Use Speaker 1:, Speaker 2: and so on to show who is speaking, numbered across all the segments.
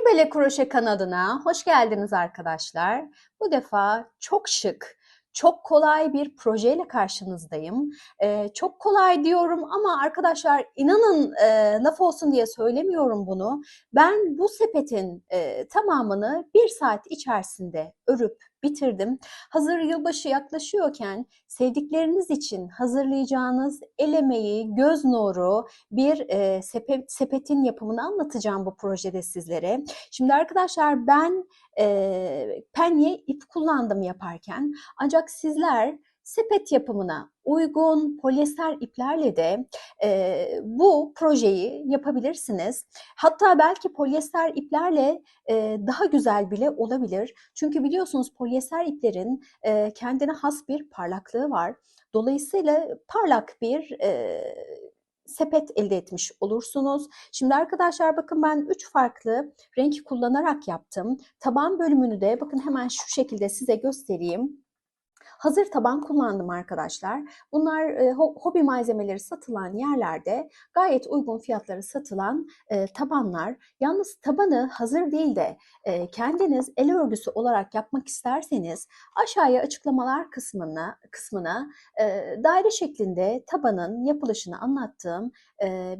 Speaker 1: Bele Kroşe kanalına hoş geldiniz arkadaşlar. Bu defa çok şık, çok kolay bir projeyle karşınızdayım. Çok kolay diyorum ama arkadaşlar inanın laf olsun diye söylemiyorum bunu. Ben bu sepetin tamamını 1 saat içerisinde örüp bitirdim. Hazır yılbaşı yaklaşıyorken sevdikleriniz için hazırlayacağınız el emeği, göz nuru bir sepetin yapımını anlatacağım bu projede sizlere. Şimdi arkadaşlar ben penye ip kullandım yaparken ancak sizler sepet yapımına uygun polyester iplerle de bu projeyi yapabilirsiniz. Hatta belki polyester iplerle daha güzel bile olabilir. Çünkü biliyorsunuz polyester iplerin kendine has bir parlaklığı var. Dolayısıyla parlak bir sepet elde etmiş olursunuz. Şimdi arkadaşlar bakın ben 3 farklı renk kullanarak yaptım. Taban bölümünü de bakın hemen şu şekilde size göstereyim. Hazır taban kullandım arkadaşlar. Bunlar hobi malzemeleri satılan yerlerde gayet uygun fiyatlara satılan tabanlar. Yalnız tabanı hazır değil de kendiniz el örgüsü olarak yapmak isterseniz aşağıya açıklamalar kısmına daire şeklinde tabanın yapılışını anlattığım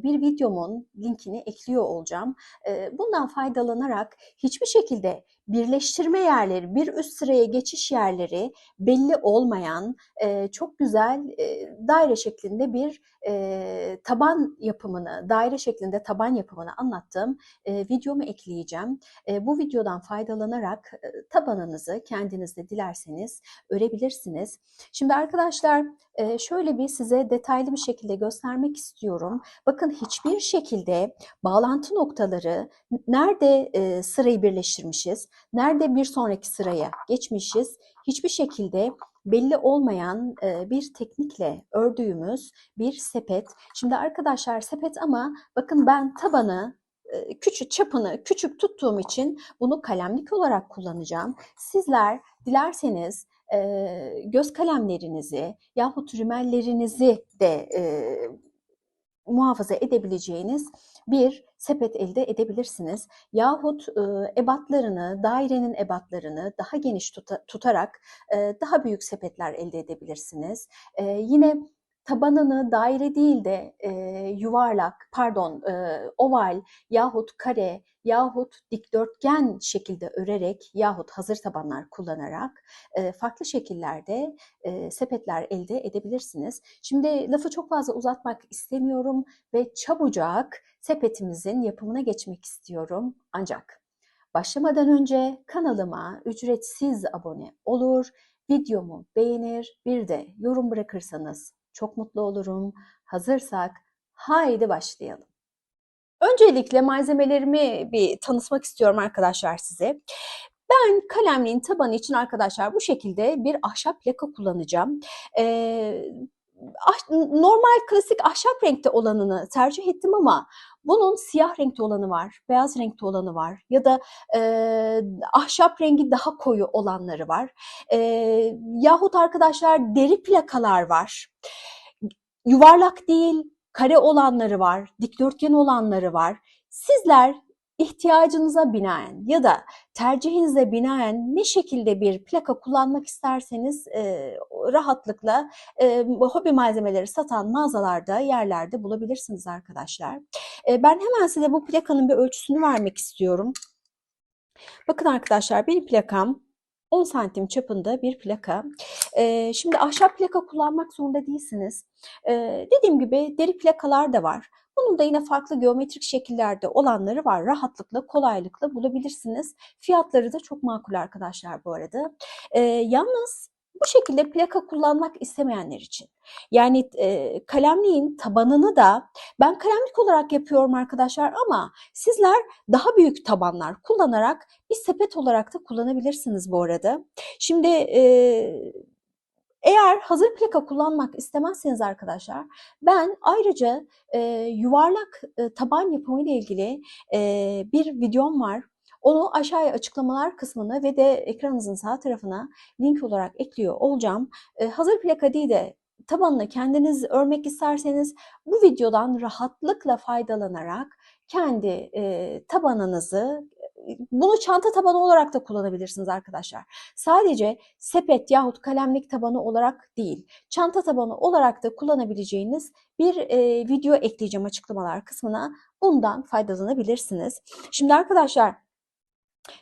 Speaker 1: bir videomun linkini ekliyor olacağım. Bundan faydalanarak hiçbir şekilde birleştirme yerleri, bir üst sıraya geçiş yerleri belli olmayan çok güzel daire şeklinde bir daire şeklinde taban yapımını anlattığım videomu ekleyeceğim. Bu videodan faydalanarak tabanınızı kendiniz de dilerseniz örebilirsiniz. Şimdi arkadaşlar şöyle bir size detaylı bir şekilde göstermek istiyorum. Bakın hiçbir şekilde bağlantı noktaları nerede sırayı birleştirmişiz, nerede bir sonraki sıraya geçmişiz, hiçbir şekilde belli olmayan bir teknikle ördüğümüz bir sepet. Şimdi arkadaşlar sepet ama bakın ben tabanı çapını küçük tuttuğum için bunu kalemlik olarak kullanacağım. Sizler dilerseniz göz kalemlerinizi yahut rümellerinizi de muhafaza edebileceğiniz bir sepet elde edebilirsiniz. Yahut dairenin ebatlarını daha geniş tutarak daha büyük sepetler elde edebilirsiniz. Yine tabanını daire değil de oval yahut kare yahut dikdörtgen şekilde örerek yahut hazır tabanlar kullanarak farklı şekillerde sepetler elde edebilirsiniz. Şimdi lafı çok fazla uzatmak istemiyorum ve çabucak sepetimizin yapımına geçmek istiyorum. Ancak başlamadan önce kanalıma ücretsiz abone olur, videomu beğenir, bir de yorum bırakırsanız çok mutlu olurum. Hazırsak haydi başlayalım. Öncelikle malzemelerimi bir tanıtmak istiyorum arkadaşlar size. Ben kalemliğin tabanı için arkadaşlar bu şekilde bir ahşap plaka kullanacağım. Normal klasik ahşap renkte olanını tercih ettim ama bunun siyah renkte olanı var, beyaz renkte olanı var ya da ahşap rengi daha koyu olanları var. Yahut arkadaşlar deri plakalar var. Yuvarlak değil, kare olanları var, dikdörtgen olanları var. Sizler ihtiyacınıza binaen ya da tercihinize binaen ne şekilde bir plaka kullanmak isterseniz rahatlıkla hobi malzemeleri satan mağazalarda, yerlerde bulabilirsiniz arkadaşlar. Ben hemen size bu plakanın bir ölçüsünü vermek istiyorum. Bakın arkadaşlar benim plakam 10 santim çapında bir plaka. Şimdi ahşap plaka kullanmak zorunda değilsiniz. Dediğim gibi deri plakalar da var. Bunun da yine farklı geometrik şekillerde olanları var. Rahatlıkla, kolaylıkla bulabilirsiniz. Fiyatları da çok makul arkadaşlar bu arada. Yalnız bu şekilde plaka kullanmak istemeyenler için. Yani kalemliğin tabanını da ben kalemlik olarak yapıyorum arkadaşlar ama sizler daha büyük tabanlar kullanarak bir sepet olarak da kullanabilirsiniz bu arada. Şimdi eğer hazır plaka kullanmak istemezseniz arkadaşlar ben ayrıca yuvarlak taban yapımı ile ilgili bir videom var. Onu aşağıya açıklamalar kısmına ve de ekranınızın sağ tarafına link olarak ekliyor olacağım. Hazır plaka değil de tabanını kendiniz örmek isterseniz bu videodan rahatlıkla faydalanarak kendi tabanınızı bunu çanta tabanı olarak da kullanabilirsiniz arkadaşlar. Sadece sepet yahut kalemlik tabanı olarak değil, çanta tabanı olarak da kullanabileceğiniz bir video ekleyeceğim açıklamalar kısmına. Bundan faydalanabilirsiniz. Şimdi arkadaşlar,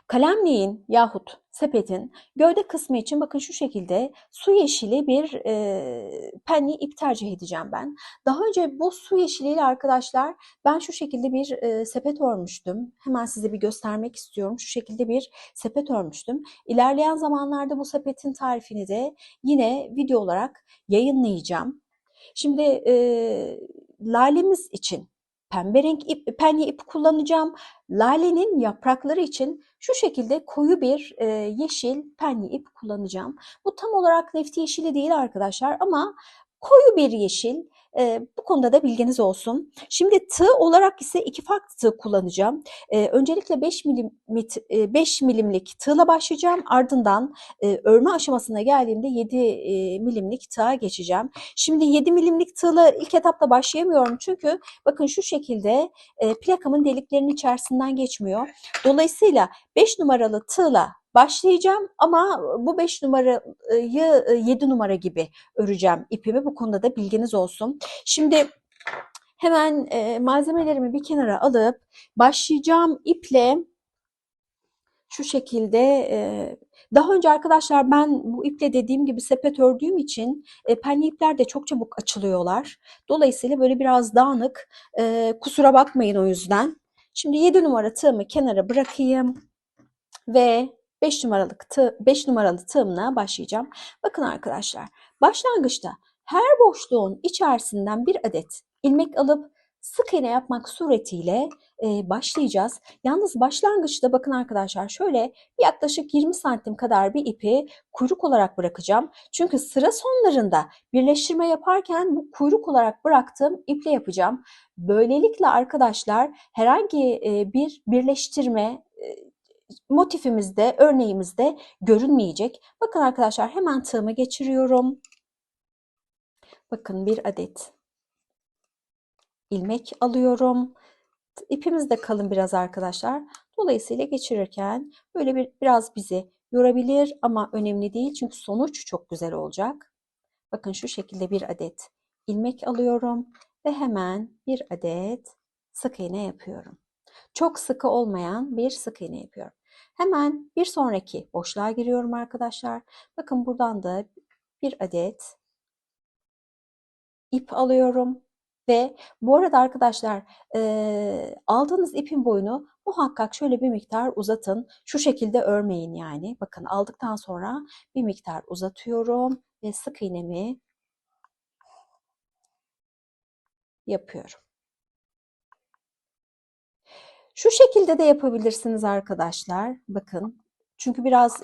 Speaker 1: kalemliğin yahut sepetin gövde kısmı için bakın şu şekilde su yeşili bir penye ip tercih edeceğim ben. Daha önce bu su yeşiliyle arkadaşlar ben şu şekilde bir sepet örmüştüm. Hemen size bir göstermek istiyorum. Şu şekilde bir sepet örmüştüm. İlerleyen zamanlarda bu sepetin tarifini de yine video olarak yayınlayacağım. Şimdi lalemiz için pembe renk penye ip kullanacağım. Lalenin yaprakları için şu şekilde koyu bir yeşil penye ip kullanacağım. Bu tam olarak nefti yeşili değil arkadaşlar ama koyu bir yeşil. Bu konuda da bilginiz olsun. Şimdi tığ olarak ise iki farklı tığ kullanacağım. Öncelikle 5 milimlik tığla başlayacağım. Ardından örme aşamasına geldiğimde 7 milimlik tığa geçeceğim. Şimdi 7 milimlik tığla ilk etapta başlayamıyorum çünkü bakın şu şekilde plakamın deliklerinin içerisinden geçmiyor. Dolayısıyla 5 numaralı tığla başlayacağım ama bu 5 numarayı 7 numara gibi öreceğim ipimi. Bu konuda da bilginiz olsun. Şimdi hemen malzemelerimi bir kenara alıp başlayacağım iple şu şekilde. Daha önce arkadaşlar ben bu iple dediğim gibi sepet ördüğüm için penye ipler de çok çabuk açılıyorlar. Dolayısıyla böyle biraz dağınık. Kusura bakmayın o yüzden. Şimdi 7 numara tığımı kenara bırakayım ve 5 numaralı tığımla başlayacağım. Bakın arkadaşlar, başlangıçta her boşluğun içerisinden bir adet ilmek alıp sık iğne yapmak suretiyle başlayacağız. Yalnız başlangıçta bakın arkadaşlar şöyle yaklaşık 20 santim kadar bir ipi kuyruk olarak bırakacağım. Çünkü sıra sonlarında birleştirme yaparken bu kuyruk olarak bıraktığım iple yapacağım. Böylelikle arkadaşlar herhangi bir birleştirme motifimizde, örneğimizde görünmeyecek. Bakın arkadaşlar hemen tığımı geçiriyorum. Bakın bir adet ilmek alıyorum. İpimiz de kalın biraz arkadaşlar. Dolayısıyla geçirirken böyle biraz bizi yorabilir ama önemli değil. Çünkü sonuç çok güzel olacak. Bakın şu şekilde bir adet ilmek alıyorum ve hemen bir adet sık iğne yapıyorum. Çok sıkı olmayan bir sık iğne yapıyorum. Hemen bir sonraki boşluğa giriyorum arkadaşlar. Bakın buradan da bir adet ip alıyorum. Ve bu arada arkadaşlar aldığınız ipin boyunu muhakkak şöyle bir miktar uzatın. Şu şekilde örmeyin yani. Bakın aldıktan sonra bir miktar uzatıyorum ve sık iğnemi yapıyorum. Şu şekilde de yapabilirsiniz arkadaşlar. Bakın çünkü biraz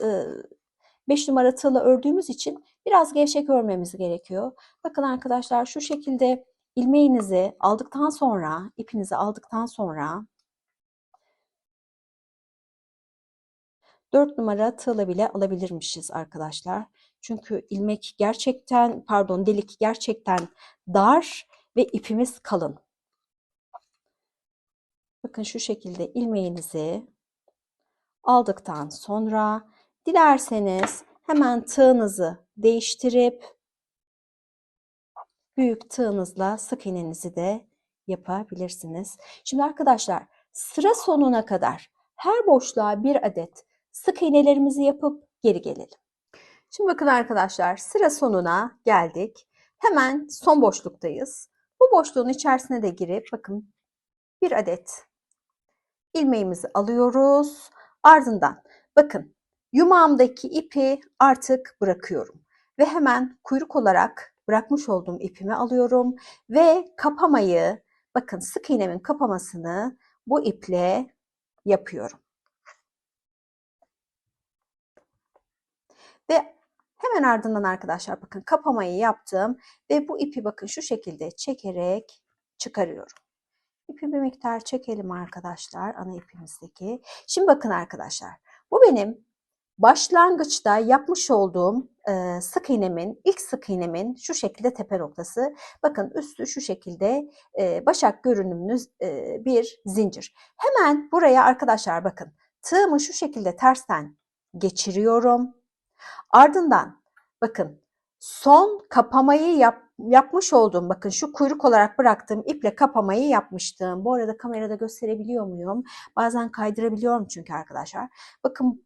Speaker 1: 5 numara tığla ördüğümüz için biraz gevşek örmemiz gerekiyor. Bakın arkadaşlar şu şekilde ilmeğinizi aldıktan sonra, ipinizi aldıktan sonra 4 numara tığla bile alabilirmişiz arkadaşlar. Çünkü ilmek gerçekten, pardon delik gerçekten dar ve ipimiz kalın. Bakın şu şekilde ilmeğinizi aldıktan sonra dilerseniz hemen tığınızı değiştirip büyük tığınızla sık iğnenizi de yapabilirsiniz. Şimdi arkadaşlar sıra sonuna kadar her boşluğa bir adet sık iğnelerimizi yapıp geri gelelim. Şimdi bakın arkadaşlar sıra sonuna geldik. Hemen son boşluktayız. Bu boşluğun içerisine de girip bakın bir adet ilmeğimizi alıyoruz. Ardından bakın yumağımdaki ipi artık bırakıyorum. Ve hemen kuyruk olarak bırakmış olduğum ipimi alıyorum. Ve kapamayı bakın sık iğnemin kapamasını bu iple yapıyorum. Ve hemen ardından arkadaşlar bakın kapamayı yaptım. Ve bu ipi bakın şu şekilde çekerek çıkarıyorum. İpi bir miktar çekelim arkadaşlar ana ipimizdeki. Şimdi bakın arkadaşlar bu benim başlangıçta yapmış olduğum sık iğnemin, ilk sık iğnemin şu şekilde tepe noktası. Bakın üstü şu şekilde başak görünümlü bir zincir. Hemen buraya arkadaşlar bakın tığımı şu şekilde tersten geçiriyorum. Ardından bakın son kapamayı yapmış olduğum, bakın şu kuyruk olarak bıraktığım iple kapamayı yapmıştım. Bu arada kamerada gösterebiliyor muyum? Bazen kaydırabiliyorum çünkü arkadaşlar. Bakın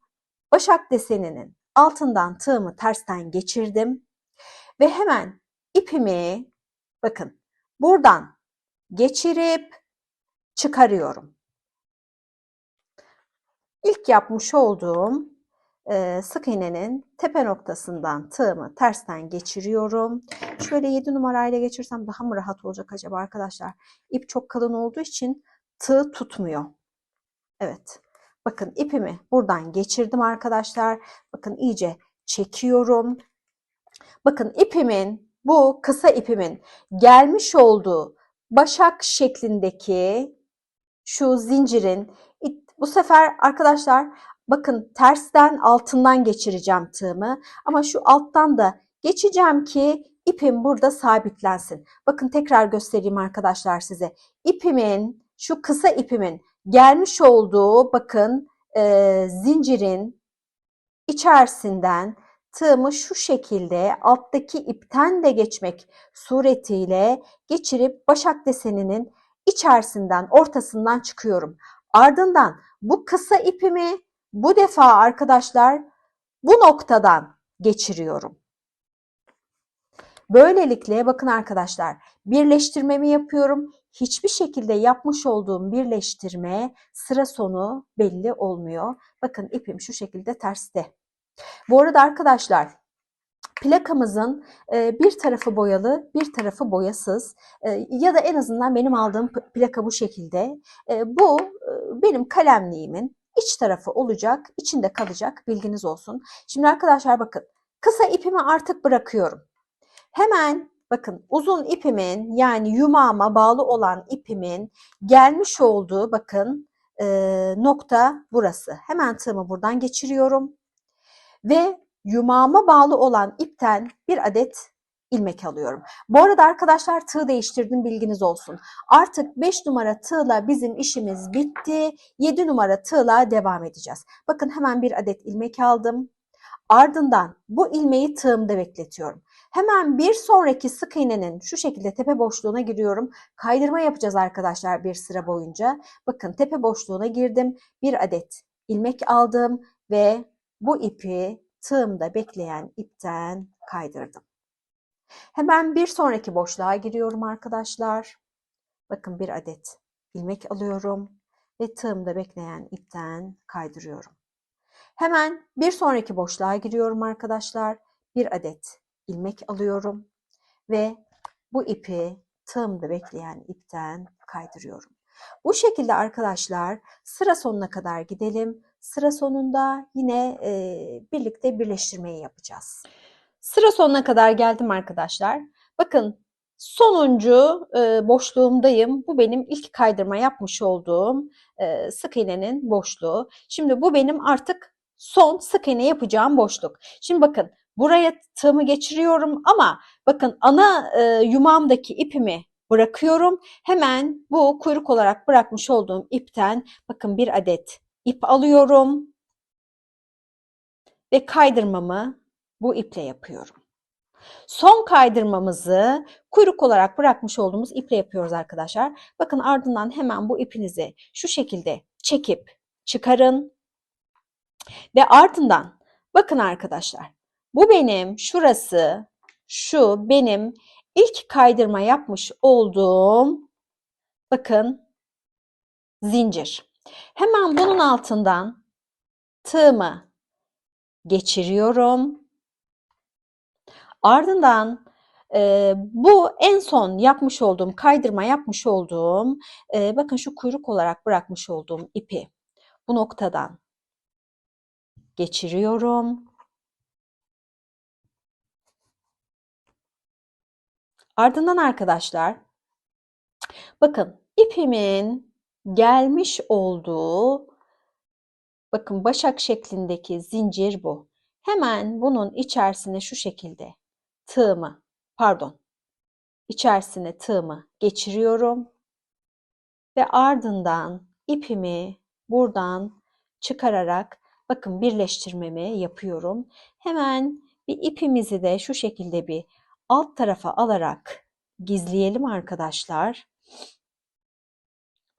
Speaker 1: başak deseninin altından tığımı tersten geçirdim ve hemen ipimi bakın buradan geçirip çıkarıyorum. İlk yapmış olduğum sık iğnenin tepe noktasından tığımı tersten geçiriyorum. Şöyle 7 numarayla geçirsem daha mı rahat olacak acaba arkadaşlar? İp çok kalın olduğu için tığ tutmuyor. Evet. Bakın ipimi buradan geçirdim arkadaşlar. Bakın iyice çekiyorum. Bakın ipimin, bu kısa ipimin gelmiş olduğu başak şeklindeki şu zincirin, bu sefer arkadaşlar bakın tersten altından geçireceğim tığımı ama şu alttan da geçeceğim ki ipim burada sabitlensin. Bakın tekrar göstereyim arkadaşlar size. İpimin, şu kısa ipimin gelmiş olduğu bakın zincirin içerisinden tığımı şu şekilde alttaki ipten de geçmek suretiyle geçirip başak deseninin içerisinden, ortasından çıkıyorum. Ardından bu kısa ipimi bu defa arkadaşlar bu noktadan geçiriyorum. Böylelikle bakın arkadaşlar birleştirmemi yapıyorum. Hiçbir şekilde yapmış olduğum birleştirme sıra sonu belli olmuyor. Bakın ipim şu şekilde terste. Bu arada arkadaşlar plakamızın bir tarafı boyalı, bir tarafı boyasız ya da en azından benim aldığım plaka bu şekilde. Bu benim kalemliğimin iç tarafı olacak, içinde kalacak, bilginiz olsun. Şimdi arkadaşlar bakın kısa ipimi artık bırakıyorum. Hemen bakın uzun ipimin yani yumağıma bağlı olan ipimin gelmiş olduğu bakın nokta burası. Hemen tığımı buradan geçiriyorum ve yumağıma bağlı olan ipten bir adet ilmek alıyorum. Bu arada arkadaşlar tığ değiştirdim, bilginiz olsun. Artık 5 numara tığla bizim işimiz bitti. 7 numara tığla devam edeceğiz. Bakın hemen bir adet ilmek aldım. Ardından bu ilmeği tığımda bekletiyorum. Hemen bir sonraki sık iğnenin şu şekilde tepe boşluğuna giriyorum. Kaydırma yapacağız arkadaşlar bir sıra boyunca. Bakın tepe boşluğuna girdim. Bir adet ilmek aldım ve bu ipi tığımda bekleyen ipten kaydırdım. Hemen bir sonraki boşluğa giriyorum arkadaşlar. Bakın bir adet ilmek alıyorum ve tığımda bekleyen ipten kaydırıyorum. Hemen bir sonraki boşluğa giriyorum arkadaşlar. Bir adet ilmek alıyorum ve bu ipi tığımda bekleyen ipten kaydırıyorum. Bu şekilde arkadaşlar sıra sonuna kadar gidelim. Sıra sonunda yine birlikte birleştirmeyi yapacağız. Sıra sonuna kadar geldim arkadaşlar. Bakın sonuncu boşluğumdayım. Bu benim ilk kaydırma yapmış olduğum sık iğnenin boşluğu. Şimdi bu benim artık son sık iğne yapacağım boşluk. Şimdi bakın buraya tığımı geçiriyorum ama bakın ana yumağımdaki ipimi bırakıyorum. Hemen bu kuyruk olarak bırakmış olduğum ipten bakın bir adet ip alıyorum ve kaydırmamı bu iple yapıyorum. Son kaydırmamızı kuyruk olarak bırakmış olduğumuz iple yapıyoruz arkadaşlar. Bakın ardından hemen bu ipinizi şu şekilde çekip çıkarın ve ardından bakın arkadaşlar bu benim şurası, şu benim ilk kaydırma yapmış olduğum bakın zincir. Hemen bunun altından tığımı geçiriyorum. Ardından bu en son yapmış olduğum, kaydırma yapmış olduğum, bakın şu kuyruk olarak bırakmış olduğum ipi bu noktadan geçiriyorum. Ardından arkadaşlar, bakın ipimin gelmiş olduğu, bakın başak şeklindeki zincir bu. Hemen bunun içerisine şu şekilde içerisine tığımı geçiriyorum ve ardından ipimi buradan çıkararak bakın birleştirmemi yapıyorum. Hemen bir ipimizi de şu şekilde bir alt tarafa alarak gizleyelim arkadaşlar.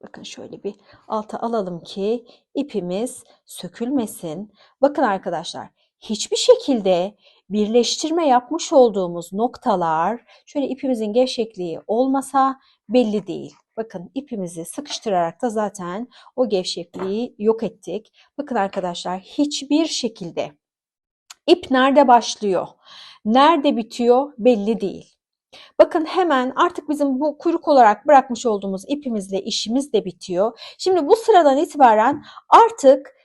Speaker 1: Bakın şöyle bir alta alalım ki ipimiz sökülmesin. Bakın arkadaşlar, hiçbir şekilde birleştirme yapmış olduğumuz noktalar şöyle ipimizin gevşekliği olmasa belli değil. Bakın ipimizi sıkıştırarak da zaten o gevşekliği yok ettik. Bakın arkadaşlar, hiçbir şekilde ip nerede başlıyor, nerede bitiyor belli değil. Bakın hemen artık bizim bu kuyruk olarak bırakmış olduğumuz ipimizle işimiz de bitiyor. Şimdi bu sıradan itibaren artık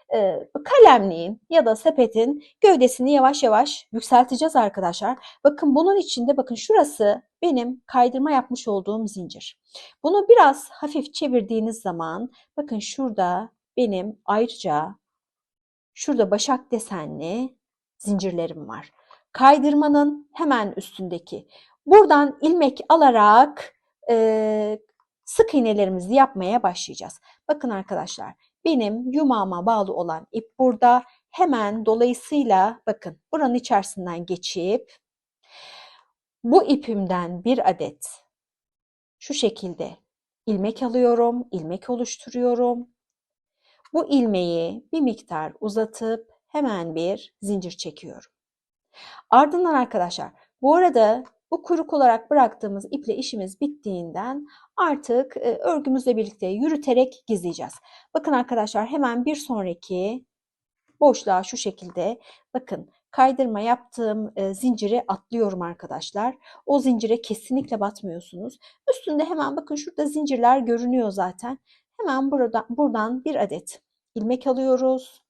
Speaker 1: kalemliğin ya da sepetin gövdesini yavaş yavaş yükselteceğiz arkadaşlar. Bakın bunun içinde bakın şurası benim kaydırma yapmış olduğum zincir. Bunu biraz hafif çevirdiğiniz zaman bakın şurada benim ayrıca şurada başak desenli zincirlerim var. Kaydırmanın hemen üstündeki. Buradan ilmek alarak sık iğnelerimizi yapmaya başlayacağız. Bakın arkadaşlar, benim yumağıma bağlı olan ip burada. Hemen dolayısıyla bakın buranın içerisinden geçip bu ipimden bir adet şu şekilde ilmek alıyorum, ilmek oluşturuyorum. Bu ilmeği bir miktar uzatıp hemen bir zincir çekiyorum. Ardından arkadaşlar, bu arada bu kuyruk olarak bıraktığımız iple işimiz bittiğinden artık örgümüzle birlikte yürüterek gizleyeceğiz. Bakın arkadaşlar, hemen bir sonraki boşluğa şu şekilde bakın kaydırma yaptığım zinciri atlıyorum arkadaşlar. O zincire kesinlikle batmıyorsunuz. Üstünde hemen bakın şurada zincirler görünüyor zaten. Hemen buradan bir adet ilmek alıyoruz.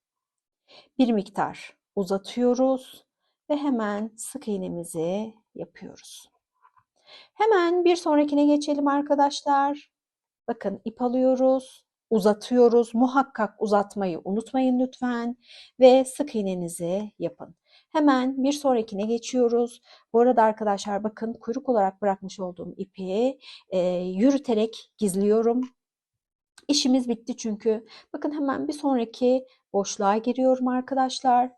Speaker 1: Bir miktar uzatıyoruz ve hemen sık iğnemizi yapıyoruz. Hemen bir sonrakine geçelim arkadaşlar. Bakın ip alıyoruz, uzatıyoruz. Muhakkak uzatmayı unutmayın lütfen ve sık iğnenizi yapın. Hemen bir sonrakine geçiyoruz. Bu arada arkadaşlar bakın kuyruk olarak bırakmış olduğum ipi yürüterek gizliyorum. İşimiz bitti çünkü. Bakın hemen bir sonraki boşluğa giriyorum arkadaşlar.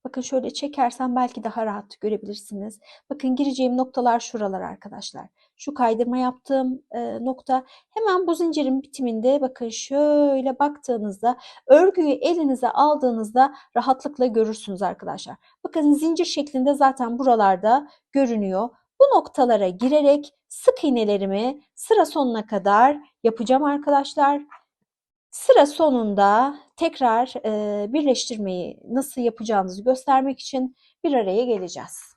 Speaker 1: Bakın şöyle çekersem belki daha rahat görebilirsiniz. Bakın gireceğim noktalar şuralar arkadaşlar. Şu kaydırma yaptığım nokta hemen bu zincirin bitiminde bakın şöyle baktığınızda örgüyü elinize aldığınızda rahatlıkla görürsünüz arkadaşlar. Bakın zincir şeklinde zaten buralarda görünüyor. Bu noktalara girerek sık iğnelerimi sıra sonuna kadar yapacağım arkadaşlar. Sıra sonunda tekrar birleştirmeyi nasıl yapacağınızı göstermek için bir araya geleceğiz.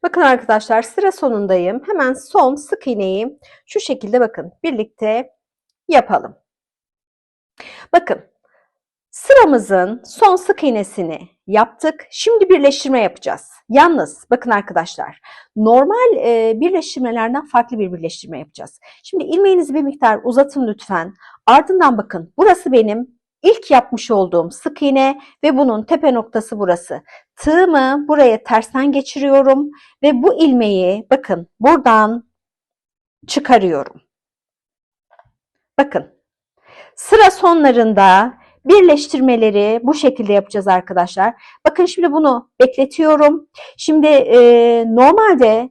Speaker 1: Bakın arkadaşlar, sıra sonundayım. Hemen son sık iğneyi şu şekilde bakın birlikte yapalım. Bakın sıramızın son sık iğnesini yaptık. Şimdi birleştirme yapacağız. Yalnız bakın arkadaşlar, normal birleştirmelerden farklı bir birleştirme yapacağız. Şimdi ilmeğinizi bir miktar uzatın lütfen. Ardından bakın burası benim ilk yapmış olduğum sık iğne ve bunun tepe noktası burası. Tığımı buraya tersten geçiriyorum ve bu ilmeği bakın buradan çıkarıyorum. Bakın sıra sonlarında birleştirmeleri bu şekilde yapacağız arkadaşlar. Bakın şimdi bunu bekletiyorum. Şimdi normalde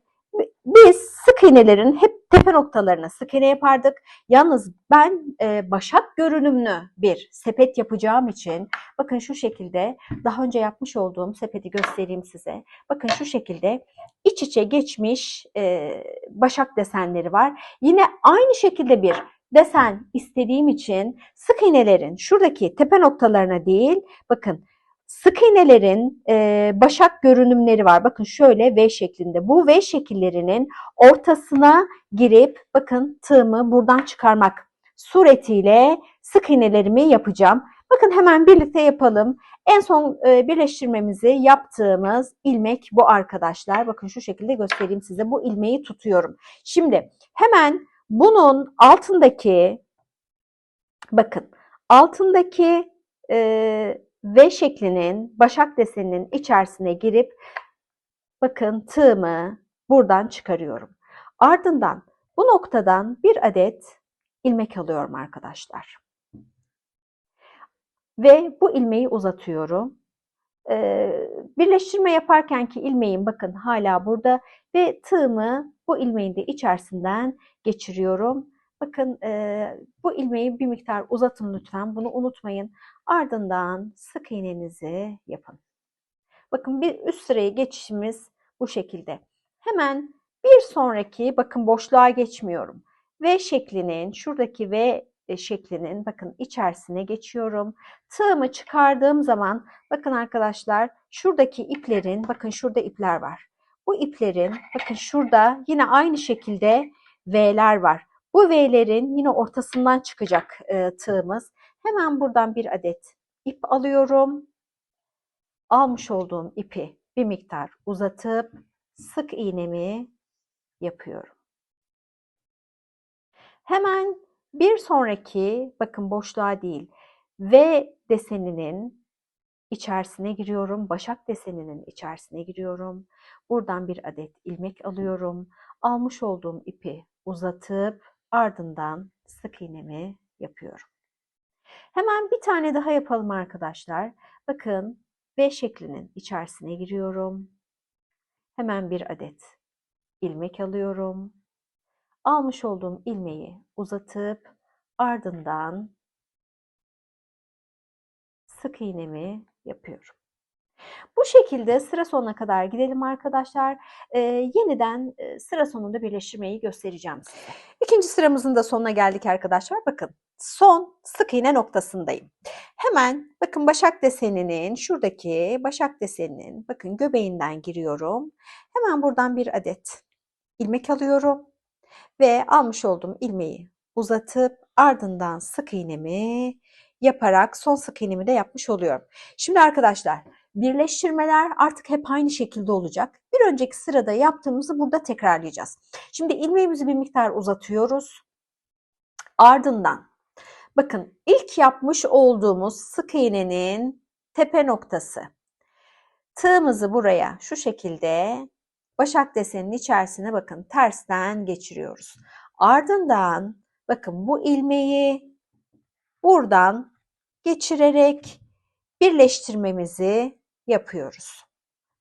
Speaker 1: biz sık iğnelerin hep tepe noktalarına sık iğne yapardık. Yalnız ben başak görünümlü bir sepet yapacağım için bakın şu şekilde daha önce yapmış olduğum sepeti göstereyim size. Bakın şu şekilde iç içe geçmiş başak desenleri var. Yine aynı şekilde bir desen istediğim için sık iğnelerin şuradaki tepe noktalarına değil, bakın sık iğnelerin başak görünümleri var. Bakın şöyle V şeklinde. Bu V şekillerinin ortasına girip bakın tığımı buradan çıkarmak suretiyle sık iğnelerimi yapacağım. Bakın hemen birlikte yapalım. En son birleştirmemizi yaptığımız ilmek bu arkadaşlar. Bakın şu şekilde göstereyim size. Bu ilmeği tutuyorum. Şimdi hemen bunun altındaki bakın altındaki V şeklinin başak deseninin içerisine girip bakın tığımı buradan çıkarıyorum. Ardından bu noktadan bir adet ilmek alıyorum arkadaşlar. ve bu ilmeği uzatıyorum. Birleştirme yaparken ki ilmeğim bakın hala burada ve tığımı bu ilmeğin de içerisinden geçiriyorum. Bakın bu ilmeği bir miktar uzatın lütfen, bunu unutmayın. Ardından sık iğnenizi yapın. Bakın bir üst sıraya geçişimiz bu şekilde. Hemen bir sonraki, bakın boşluğa geçmiyorum. V şeklinin, şuradaki V şeklinin bakın içerisine geçiyorum. Tığımı çıkardığım zaman bakın arkadaşlar şuradaki iplerin, bakın şurada ipler var. Bu iplerin bakın şurada yine aynı şekilde V'ler var. Bu V'lerin yine ortasından çıkacak tığımız. Hemen buradan bir adet ip alıyorum. Almış olduğum ipi bir miktar uzatıp sık iğnemi yapıyorum. Hemen bir sonraki, bakın boşluğa değil, V deseninin içerisine giriyorum. Başak deseninin içerisine giriyorum. Buradan bir adet ilmek alıyorum. Almış olduğum ipi uzatıp ardından sık iğnemi yapıyorum. Hemen bir tane daha yapalım arkadaşlar. Bakın V şeklinin içerisine giriyorum. Hemen bir adet ilmek alıyorum. Almış olduğum ilmeği uzatıp ardından sık iğnemi yapıyorum. Bu şekilde sıra sonuna kadar gidelim arkadaşlar. Yeniden sıra sonunda birleştirmeyi göstereceğim size. İkinci sıramızın da sonuna geldik arkadaşlar. Bakın son sık iğne noktasındayım. Hemen bakın başak deseninin, şuradaki başak deseninin bakın göbeğinden giriyorum. Hemen buradan bir adet ilmek alıyorum ve almış olduğum ilmeği uzatıp ardından sık iğnemi yaparak son sık iğnemi de yapmış oluyorum. Şimdi arkadaşlar birleştirmeler artık hep aynı şekilde olacak. Bir önceki sırada yaptığımızı burada tekrarlayacağız. Şimdi ilmeğimizi bir miktar uzatıyoruz. Ardından bakın ilk yapmış olduğumuz sık iğnenin tepe noktası. Tığımızı buraya şu şekilde başak deseninin içerisine bakın tersten geçiriyoruz. Ardından bakın bu ilmeği buradan geçirerek birleştirmemizi yapıyoruz.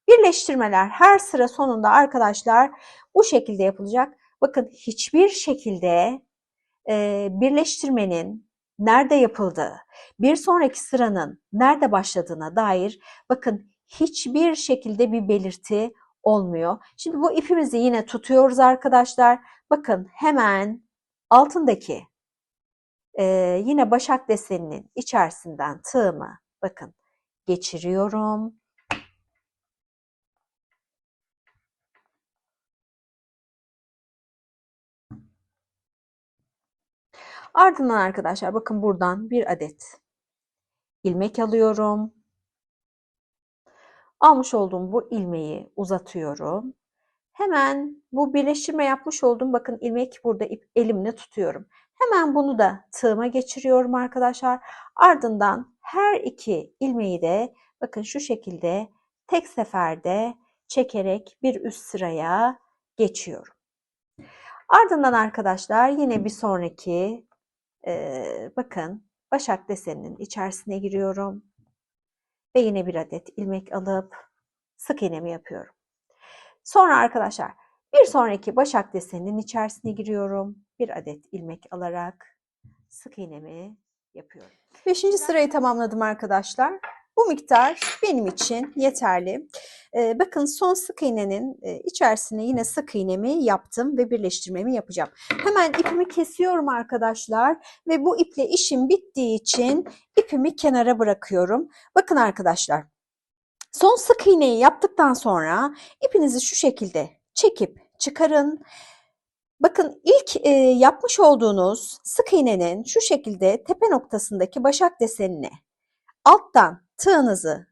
Speaker 1: Birleştirmeler her sıra sonunda arkadaşlar bu şekilde yapılacak. Bakın hiçbir şekilde birleştirmenin nerede yapıldığı, bir sonraki sıranın nerede başladığına dair bakın hiçbir şekilde bir belirti olmuyor. Şimdi bu ipimizi yine tutuyoruz arkadaşlar. Bakın hemen altındaki yine başak deseninin içerisinden tığımı bakın geçiriyorum. Ardından arkadaşlar bakın buradan bir adet ilmek alıyorum. Almış olduğum bu ilmeği uzatıyorum. Hemen bu birleştirme yapmış olduğum bakın ilmek burada elimle tutuyorum. Hemen bunu da tığıma geçiriyorum arkadaşlar. Ardından her iki ilmeği de bakın şu şekilde tek seferde çekerek bir üst sıraya geçiyorum. Ardından arkadaşlar yine bir sonraki bakın başak deseninin içerisine giriyorum. Ve yine bir adet ilmek alıp sık iğnemi yapıyorum. Sonra arkadaşlar bir sonraki başak deseninin içerisine giriyorum. Bir adet ilmek alarak sık iğnemi yapıyorum. 5. sırayı tamamladım arkadaşlar. Bu miktar benim için yeterli. Bakın son sık iğnenin içerisine yine sık iğnemi yaptım ve birleştirmemi yapacağım. Hemen ipimi kesiyorum arkadaşlar ve bu iple işim bittiği için ipimi kenara bırakıyorum. Bakın arkadaşlar son sık iğneyi yaptıktan sonra ipinizi şu şekilde çekip çıkarın. Bakın ilk yapmış olduğunuz sık iğnenin şu şekilde tepe noktasındaki başak desenine alttan tığınızı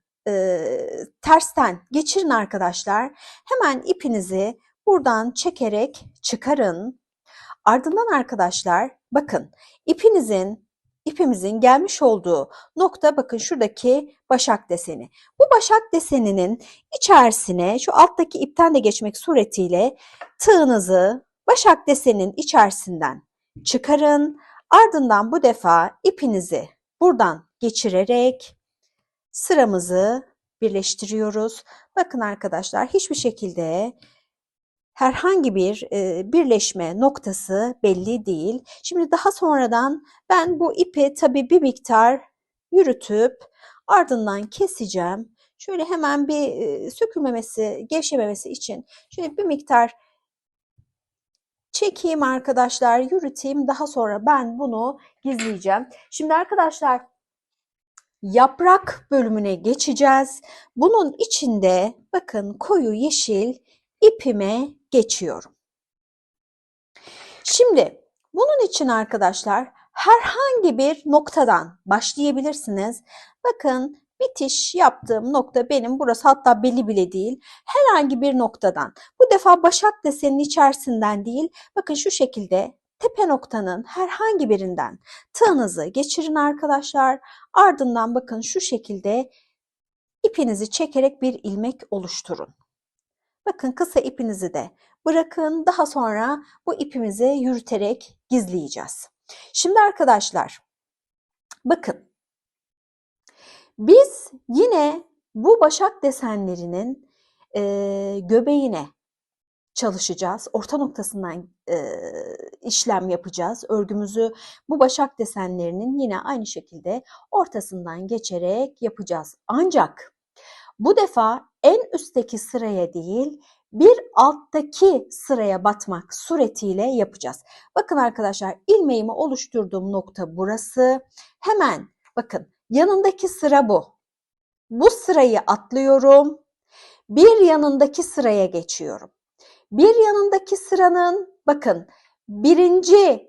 Speaker 1: tersten geçirin arkadaşlar. Hemen ipinizi buradan çekerek çıkarın. Ardından arkadaşlar bakın ipimizin gelmiş olduğu nokta bakın şuradaki başak deseni. Bu başak deseninin içerisine şu alttaki ipten de geçmek suretiyle tığınızı başak deseninin içerisinden çıkarın. Ardından bu defa ipinizi buradan geçirerek sıramızı birleştiriyoruz. Bakın arkadaşlar, hiçbir şekilde herhangi bir birleşme noktası belli değil. Şimdi daha sonradan ben bu ipi tabii bir miktar yürütüp ardından keseceğim. Şöyle hemen bir sökülmemesi, gevşememesi için şöyle bir miktar çekeyim arkadaşlar, yürüteyim. Daha sonra ben bunu gizleyeceğim. Şimdi arkadaşlar, yaprak bölümüne geçeceğiz. Bunun içinde bakın koyu yeşil ipime geçiyorum. Şimdi bunun için arkadaşlar herhangi bir noktadan başlayabilirsiniz. Bakın bitiş yaptığım nokta benim burası, hatta belli bile değil. Herhangi bir noktadan. Bu defa başak deseninin içerisinden değil. Bakın şu şekilde tepe noktanın herhangi birinden tığınızı geçirin arkadaşlar. Ardından bakın şu şekilde ipinizi çekerek bir ilmek oluşturun. Bakın kısa ipinizi de bırakın. Daha sonra bu ipimizi yürüterek gizleyeceğiz. Şimdi arkadaşlar bakın, biz yine bu başak desenlerinin göbeğine çalışacağız. Orta noktasından işlem yapacağız. Örgümüzü bu başak desenlerinin yine aynı şekilde ortasından geçerek yapacağız. Ancak bu defa en üstteki sıraya değil, bir alttaki sıraya batmak suretiyle yapacağız. Bakın arkadaşlar, ilmeğimi oluşturduğum nokta burası. Hemen bakın, yanındaki sıra bu. Bu sırayı atlıyorum. Bir yanındaki sıraya geçiyorum. Bir yanındaki sıranın bakın birinci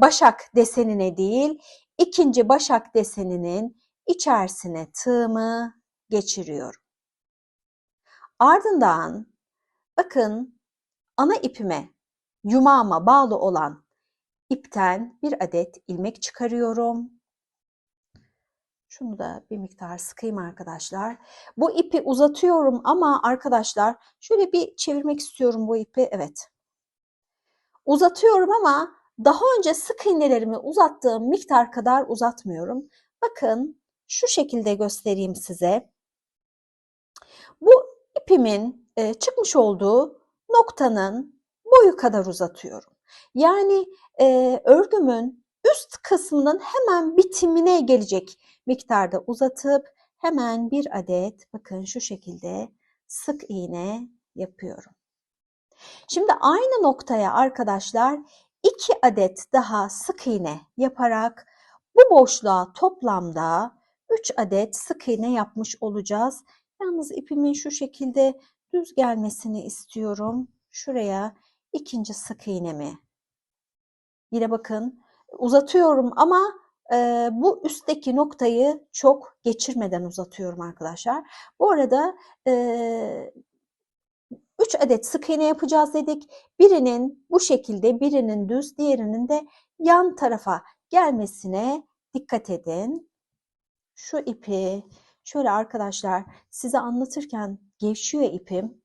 Speaker 1: başak desenine değil, ikinci başak deseninin içerisine tığımı geçiriyorum. Ardından bakın ana ipime, yumağıma bağlı olan ipten bir adet ilmek çıkarıyorum. Şunu da bir miktar sıkayım arkadaşlar. Bu ipi uzatıyorum ama arkadaşlar şöyle bir çevirmek istiyorum bu ipi. Evet. Uzatıyorum ama daha önce sık iğnelerimi uzattığım miktar kadar uzatmıyorum. Bakın şu şekilde göstereyim size. Bu ipimin çıkmış olduğu noktanın boyu kadar uzatıyorum. Yani örgümün üst kısmının hemen bitimine gelecek miktarda uzatıp hemen bir adet bakın şu şekilde sık iğne yapıyorum. Şimdi aynı noktaya arkadaşlar 2 adet daha sık iğne yaparak bu boşluğa toplamda 3 adet sık iğne yapmış olacağız. Yalnız ipimin şu şekilde düz gelmesini istiyorum. Şuraya ikinci sık iğnemi. Yine bakın uzatıyorum ama bu üstteki noktayı çok geçirmeden uzatıyorum arkadaşlar. Bu arada 3 adet sık iğne yapacağız dedik. Birinin bu şekilde, birinin düz, diğerinin de yan tarafa gelmesine dikkat edin. Şu ipi şöyle arkadaşlar size anlatırken gevşiyor ipim.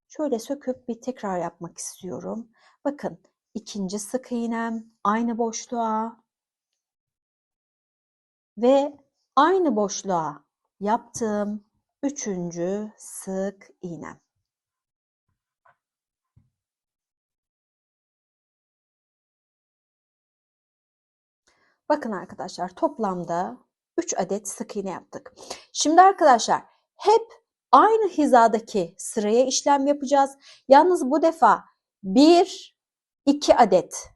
Speaker 1: Şöyle söküp bir tekrar yapmak istiyorum. Bakın ikinci sık iğnem aynı boşluğa ve aynı boşluğa yaptığım üçüncü sık iğnem. Bakın arkadaşlar toplamda 3 adet sık iğne yaptık. Şimdi arkadaşlar hep aynı hizadaki sıraya işlem yapacağız. Yalnız bu defa 1-2 adet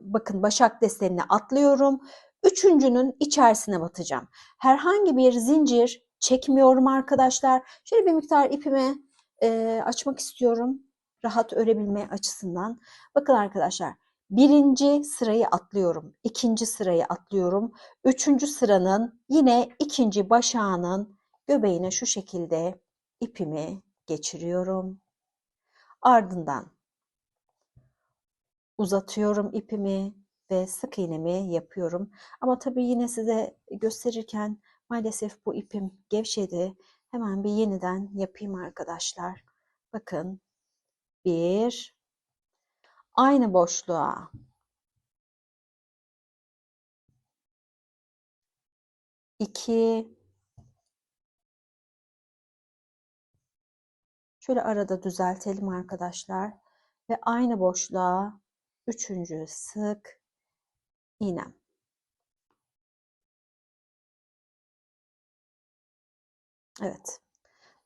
Speaker 1: bakın başak desenini atlıyorum. Üçüncünün içerisine batacağım. Herhangi bir zincir çekmiyorum arkadaşlar. Şöyle bir miktar ipimi açmak istiyorum. Rahat örebilme açısından. Bakın arkadaşlar. Birinci sırayı atlıyorum, ikinci sırayı atlıyorum. Üçüncü sıranın yine ikinci başağının göbeğine şu şekilde ipimi geçiriyorum. Ardından uzatıyorum ipimi ve sık iğnemi yapıyorum. Ama tabii yine size gösterirken maalesef bu ipim gevşedi. Hemen bir yeniden yapayım arkadaşlar. Bakın bir, aynı boşluğa 2, şöyle arada düzeltelim arkadaşlar ve aynı boşluğa 3. sık iğnem. Evet.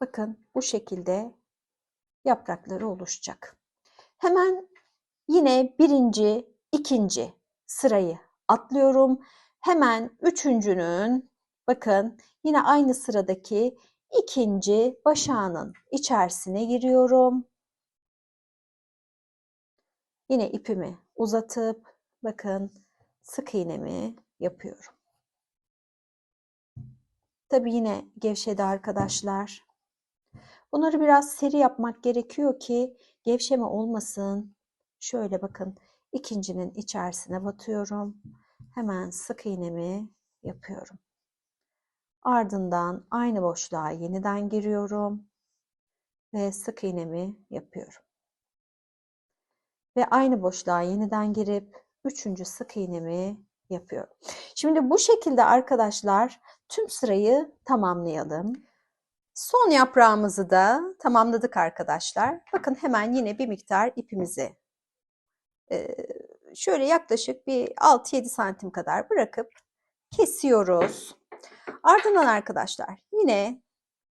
Speaker 1: Bakın bu şekilde yaprakları oluşacak. Hemen yine birinci, ikinci sırayı atlıyorum. Hemen üçüncünün, bakın yine aynı sıradaki ikinci başağının içerisine giriyorum. Yine ipimi uzatıp bakın sık iğnemi yapıyorum. Tabii yine gevşedi arkadaşlar. Bunları biraz seri yapmak gerekiyor ki gevşeme olmasın. Şöyle bakın ikincinin içerisine batıyorum. Hemen sık iğnemi yapıyorum. Ardından aynı boşluğa yeniden giriyorum ve sık iğnemi yapıyorum. Ve aynı boşluğa yeniden girip 3. sık iğnemi yapıyorum. Şimdi bu şekilde arkadaşlar tüm sırayı tamamlayalım. Son yaprağımızı da tamamladık arkadaşlar. Bakın hemen yine bir miktar ipimizi şöyle yaklaşık bir 6-7 santim kadar bırakıp kesiyoruz. Ardından arkadaşlar yine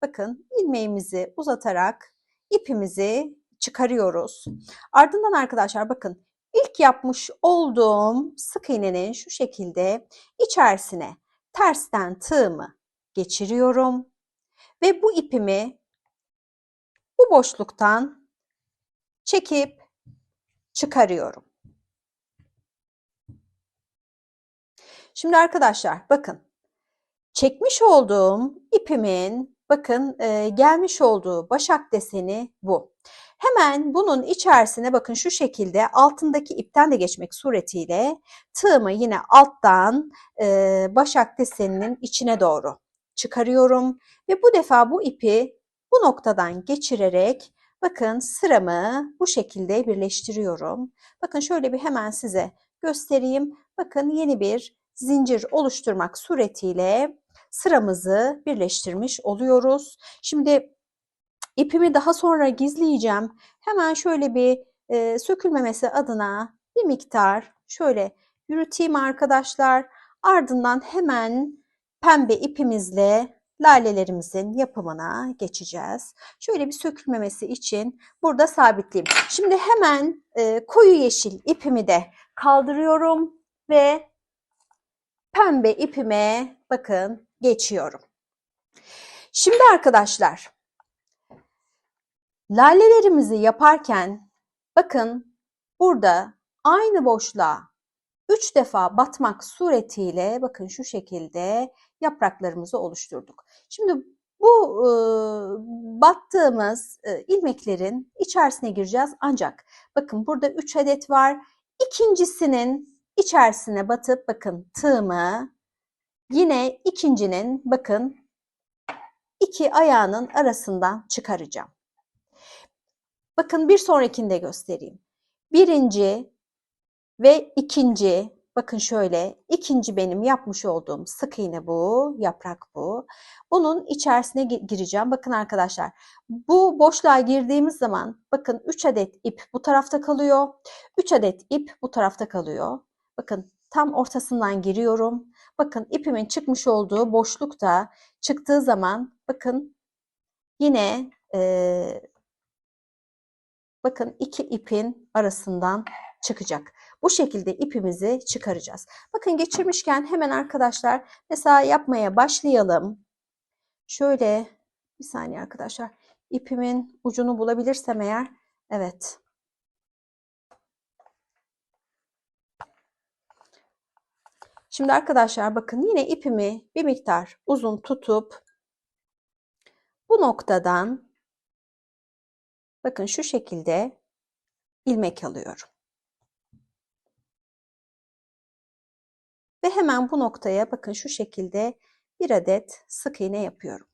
Speaker 1: bakın ilmeğimizi uzatarak ipimizi çıkarıyoruz. Ardından arkadaşlar bakın ilk yapmış olduğum sık iğnenin şu şekilde içerisine tersten tığımı geçiriyorum. Ve bu ipimi bu boşluktan çekip çıkarıyorum. Şimdi arkadaşlar bakın çekmiş olduğum ipimin bakın gelmiş olduğu başak deseni bu. Hemen bunun içerisine bakın şu şekilde altındaki ipten de geçmek suretiyle tığımı yine alttan başak deseninin içine doğru çıkarıyorum. Ve bu defa bu ipi bu noktadan geçirerek bakın sıramı bu şekilde birleştiriyorum. Bakın şöyle bir hemen size göstereyim. Bakın yeni bir zincir oluşturmak suretiyle sıramızı birleştirmiş oluyoruz. Şimdi ipimi daha sonra gizleyeceğim. Hemen şöyle bir sökülmemesi adına bir miktar şöyle yürüteyim arkadaşlar. Ardından hemen pembe ipimizle lalelerimizin yapımına geçeceğiz. Şöyle bir sökülmemesi için burada sabitleyeyim. Şimdi hemen koyu yeşil ipimi de kaldırıyorum ve pembe ipime bakın geçiyorum. Şimdi arkadaşlar lalelerimizi yaparken bakın burada aynı boşluğa 3 defa batmak suretiyle bakın şu şekilde yapraklarımızı oluşturduk. Şimdi bu battığımız ilmeklerin içerisine gireceğiz ancak bakın burada 3 adet var. İkincisinin içerisine batıp bakın tığımı yine ikincinin bakın iki ayağının arasından çıkaracağım. Bakın bir sonrakini de göstereyim. Birinci ve ikinci, bakın şöyle ikinci benim yapmış olduğum sık iğne bu, yaprak bu. Bunun içerisine gireceğim. Bakın arkadaşlar bu boşluğa girdiğimiz zaman bakın 3 adet ip bu tarafta kalıyor. 3 adet ip bu tarafta kalıyor. Bakın tam ortasından giriyorum. Bakın ipimin çıkmış olduğu boşlukta çıktığı zaman bakın yine bakın iki ipin arasından çıkacak. Bu şekilde ipimizi çıkaracağız. Bakın geçirmişken hemen arkadaşlar mesela yapmaya başlayalım. Şöyle bir saniye arkadaşlar. İpimin ucunu bulabilirsem eğer. Evet. Şimdi arkadaşlar bakın yine ipimi bir miktar uzun tutup bu noktadan bakın şu şekilde ilmek alıyorum. Ve hemen bu noktaya bakın şu şekilde bir adet sık iğne yapıyorum.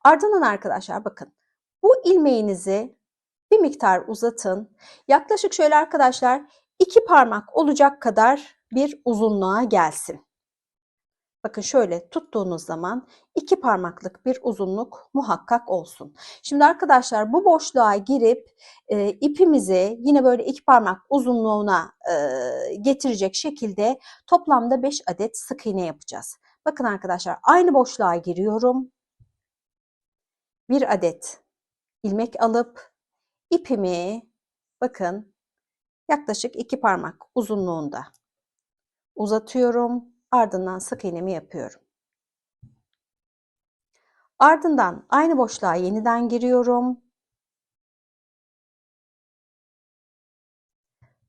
Speaker 1: Ardından arkadaşlar bakın bu ilmeğinizi bir miktar uzatın. Yaklaşık şöyle arkadaşlar 2 parmak olacak kadar bir uzunluğa gelsin. Bakın şöyle tuttuğunuz zaman 2 parmaklık bir uzunluk muhakkak olsun. Şimdi arkadaşlar bu boşluğa girip ipimizi yine böyle 2 parmak uzunluğuna getirecek şekilde toplamda 5 adet sık iğne yapacağız. Bakın arkadaşlar aynı boşluğa giriyorum. 1 adet ilmek alıp ipimi bakın yaklaşık 2 parmak uzunluğunda uzatıyorum. Ardından sık iğnemi yapıyorum. Ardından aynı boşluğa yeniden giriyorum.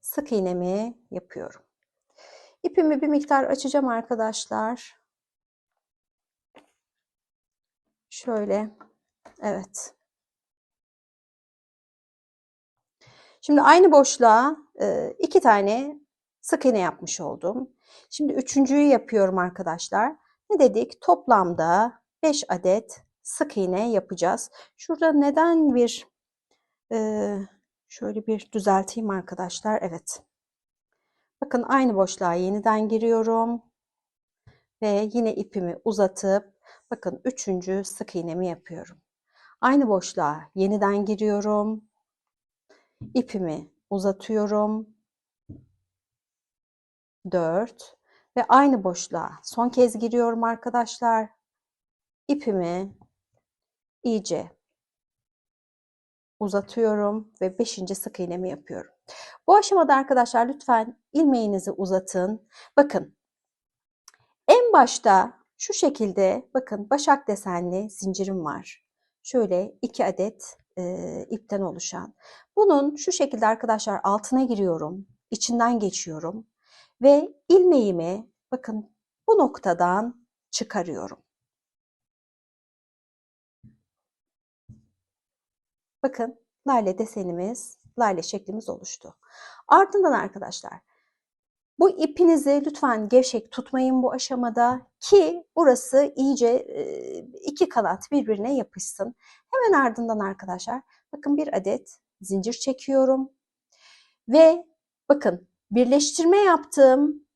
Speaker 1: Sık iğnemi yapıyorum. İpimi bir miktar açacağım arkadaşlar. Şöyle. Evet. Şimdi aynı boşluğa 2 tane sık iğne yapmış oldum. Şimdi üçüncüyü yapıyorum arkadaşlar. Ne dedik? Toplamda 5 adet sık iğne yapacağız. Şurada neden bir şöyle bir düzelteyim arkadaşlar. Evet. Bakın aynı boşluğa yeniden giriyorum. Ve yine ipimi uzatıp bakın üçüncü sık iğnemi yapıyorum. Aynı boşluğa yeniden giriyorum. İpimi uzatıyorum. 4 ve aynı boşluğa son kez giriyorum arkadaşlar. İpimi iyice uzatıyorum ve 5. sık iğnemi yapıyorum. Bu aşamada arkadaşlar lütfen ilmeğinizi uzatın. Bakın en başta şu şekilde bakın başak desenli zincirim var. Şöyle 2 adet ipten oluşan. Bunun şu şekilde arkadaşlar altına giriyorum. İçinden geçiyorum. Ve ilmeğimi bakın bu noktadan çıkarıyorum. Bakın lale desenimiz, lale şeklimiz oluştu. Ardından arkadaşlar bu ipinizi lütfen gevşek tutmayın bu aşamada ki burası iyice 2 kanat birbirine yapışsın. Hemen ardından arkadaşlar bakın bir adet zincir çekiyorum ve bakın birleştirme yaptığım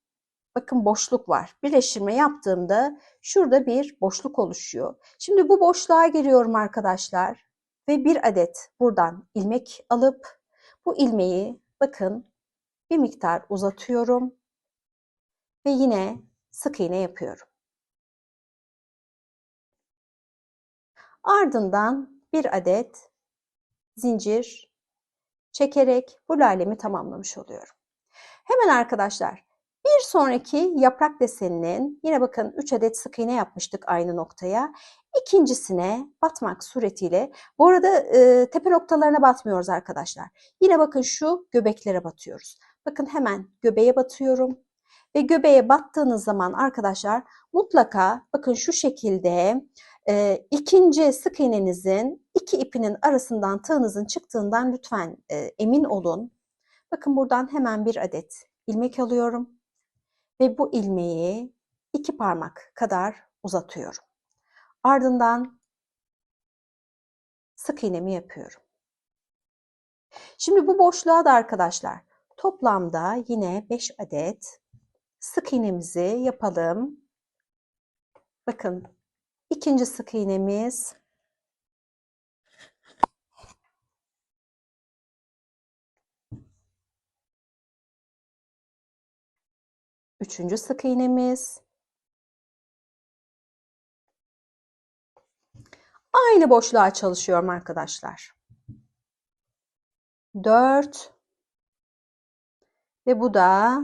Speaker 1: bakın boşluk var. Birleştirme yaptığımda şurada bir boşluk oluşuyor. Şimdi bu boşluğa giriyorum arkadaşlar ve bir adet buradan ilmek alıp bu ilmeği bakın bir miktar uzatıyorum ve yine sık iğne yapıyorum. Ardından bir adet zincir çekerek bu lalemi tamamlamış oluyorum. Hemen arkadaşlar bir sonraki yaprak deseninin yine bakın 3 adet sık iğne yapmıştık aynı noktaya. İkincisine batmak suretiyle bu arada tepe noktalarına batmıyoruz arkadaşlar. Yine bakın şu göbeklere batıyoruz. Bakın hemen göbeğe batıyorum. Ve göbeğe battığınız zaman arkadaşlar mutlaka bakın şu şekilde ikinci sık iğnenizin iki ipinin arasından tığınızın çıktığından lütfen emin olun. Bakın buradan hemen bir adet ilmek alıyorum ve bu ilmeği 2 parmak kadar uzatıyorum. Ardından sık iğnemi yapıyorum. Şimdi bu boşluğa da arkadaşlar toplamda yine 5 adet sık iğnemizi yapalım. Bakın ikinci sık iğnemiz, üçüncü sık iğnemiz, aynı boşluğa çalışıyorum arkadaşlar. 4 ve bu da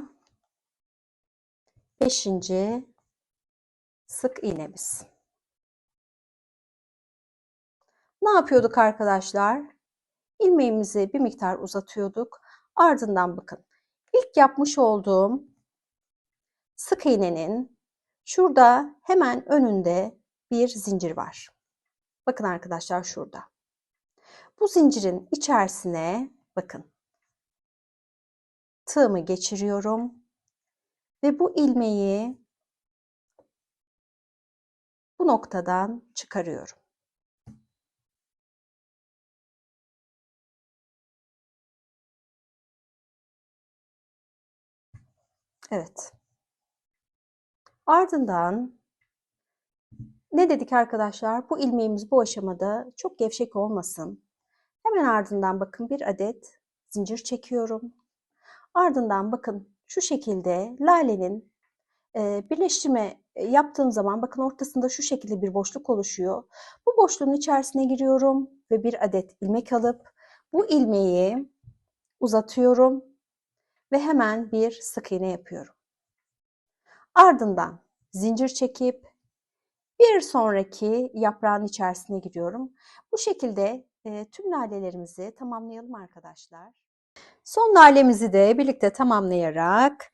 Speaker 1: 5. sık iğnemiz. Ne yapıyorduk arkadaşlar? İlmeğimizi bir miktar uzatıyorduk. Ardından bakın ilk yapmış olduğum sık iğnenin şurada hemen önünde bir zincir var. Bakın arkadaşlar şurada. Bu zincirin içerisine bakın tığımı geçiriyorum ve bu ilmeği bu noktadan çıkarıyorum. Evet. Ardından Ne dedik arkadaşlar? Bu ilmeğimiz bu aşamada çok gevşek olmasın. Hemen ardından bakın bir adet zincir çekiyorum. Ardından bakın şu şekilde lalenin birleştirme yaptığım zaman bakın ortasında şu şekilde bir boşluk oluşuyor. Bu boşluğun içerisine giriyorum ve bir adet ilmek alıp bu ilmeği uzatıyorum ve hemen bir sık iğne yapıyorum. Ardından zincir çekip bir sonraki yaprağın içerisine giriyorum. Bu şekilde tüm lalelerimizi tamamlayalım arkadaşlar. Son lalemizi de birlikte tamamlayarak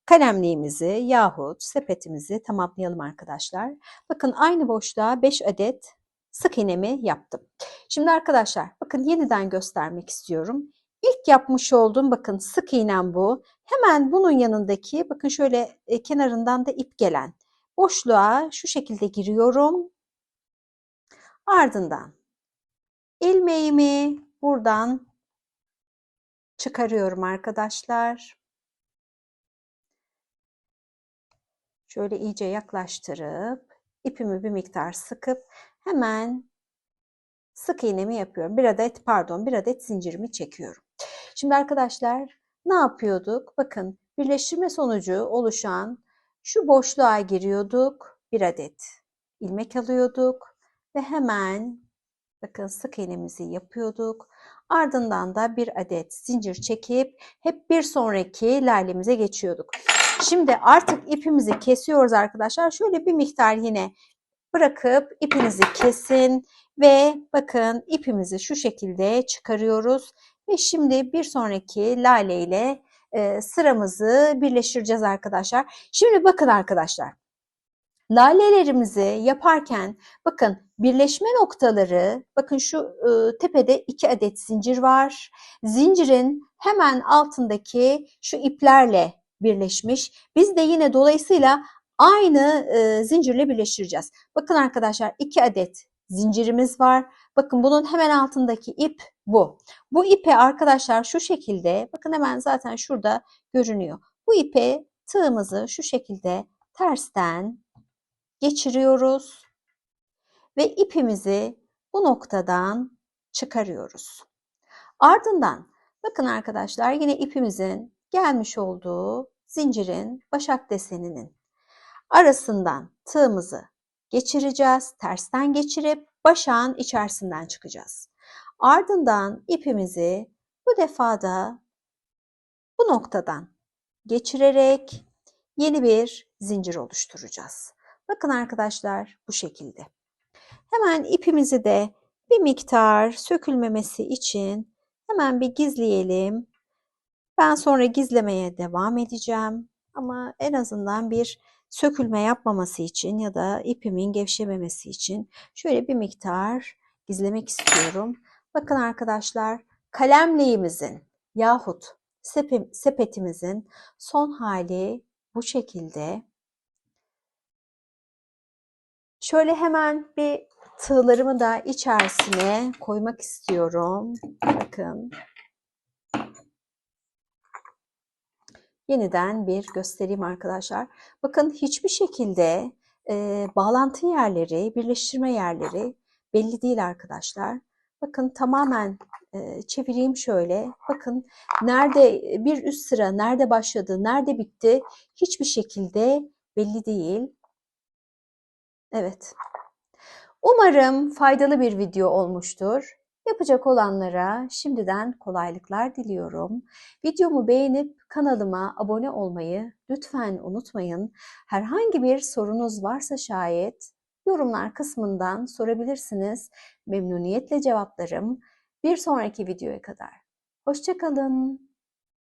Speaker 1: kalemliğimizi yahut sepetimizi tamamlayalım arkadaşlar. Bakın aynı boşluğa 5 adet sık iğnemi yaptım. Şimdi arkadaşlar bakın yeniden göstermek istiyorum. İlk yapmış olduğum bakın sık iğnem bu. Hemen bunun yanındaki bakın şöyle kenarından da ip gelen boşluğa şu şekilde giriyorum. Ardından ilmeğimi buradan çıkarıyorum arkadaşlar. Şöyle iyice yaklaştırıp ipimi bir miktar sıkıp hemen sık iğnemi yapıyorum. Bir adet zincirimi çekiyorum. Şimdi arkadaşlar ne yapıyorduk? Bakın birleştirme sonucu oluşan şu boşluğa giriyorduk. Bir adet ilmek alıyorduk ve hemen bakın sık iğnemizi yapıyorduk. Ardından da bir adet zincir çekip hep bir sonraki lalemize geçiyorduk. Şimdi artık ipimizi kesiyoruz arkadaşlar. Şöyle bir miktar yine bırakıp ipinizi kesin ve bakın ipimizi şu şekilde çıkarıyoruz. Ve şimdi bir sonraki lale ile sıramızı birleştireceğiz arkadaşlar. Şimdi bakın arkadaşlar. Lalelerimizi yaparken bakın birleşme noktaları bakın şu tepede 2 adet zincir var. Zincirin hemen altındaki şu iplerle birleşmiş. Biz de yine dolayısıyla aynı zincirle birleştireceğiz. Bakın arkadaşlar 2 adet zincirimiz var. Bakın bunun hemen altındaki ip bu. Bu ipe arkadaşlar şu şekilde bakın hemen zaten şurada görünüyor. Bu ipe tığımızı şu şekilde tersten geçiriyoruz ve ipimizi bu noktadan çıkarıyoruz. Ardından bakın arkadaşlar yine ipimizin gelmiş olduğu zincirin başak deseninin arasından tığımızı geçireceğiz. Tersten geçirip başağın içerisinden çıkacağız. Ardından ipimizi bu defa da bu noktadan geçirerek yeni bir zincir oluşturacağız. Bakın arkadaşlar bu şekilde. Hemen ipimizi de bir miktar sökülmemesi için hemen bir gizleyelim. Ben sonra gizlemeye devam edeceğim. Ama en azından bir sökülme yapmaması için ya da ipimin gevşememesi için şöyle bir miktar gizlemek istiyorum. Bakın arkadaşlar kalemliğimizin yahut sepetimizin son hali bu şekilde. Şöyle hemen bir tığlarımı da içerisine koymak istiyorum. Bakın. Yeniden bir göstereyim arkadaşlar. Bakın hiçbir şekilde bağlantı yerleri, birleştirme yerleri belli değil arkadaşlar. Bakın tamamen çevireyim şöyle. Bakın nerede bir üst sıra, nerede başladı, nerede bitti hiçbir şekilde belli değil. Evet. Umarım faydalı bir video olmuştur. Yapacak olanlara şimdiden kolaylıklar diliyorum. Videomu beğenip kanalıma abone olmayı lütfen unutmayın. Herhangi bir sorunuz varsa şayet yorumlar kısmından sorabilirsiniz. Memnuniyetle cevaplarım. Bir sonraki videoya kadar. Hoşça kalın.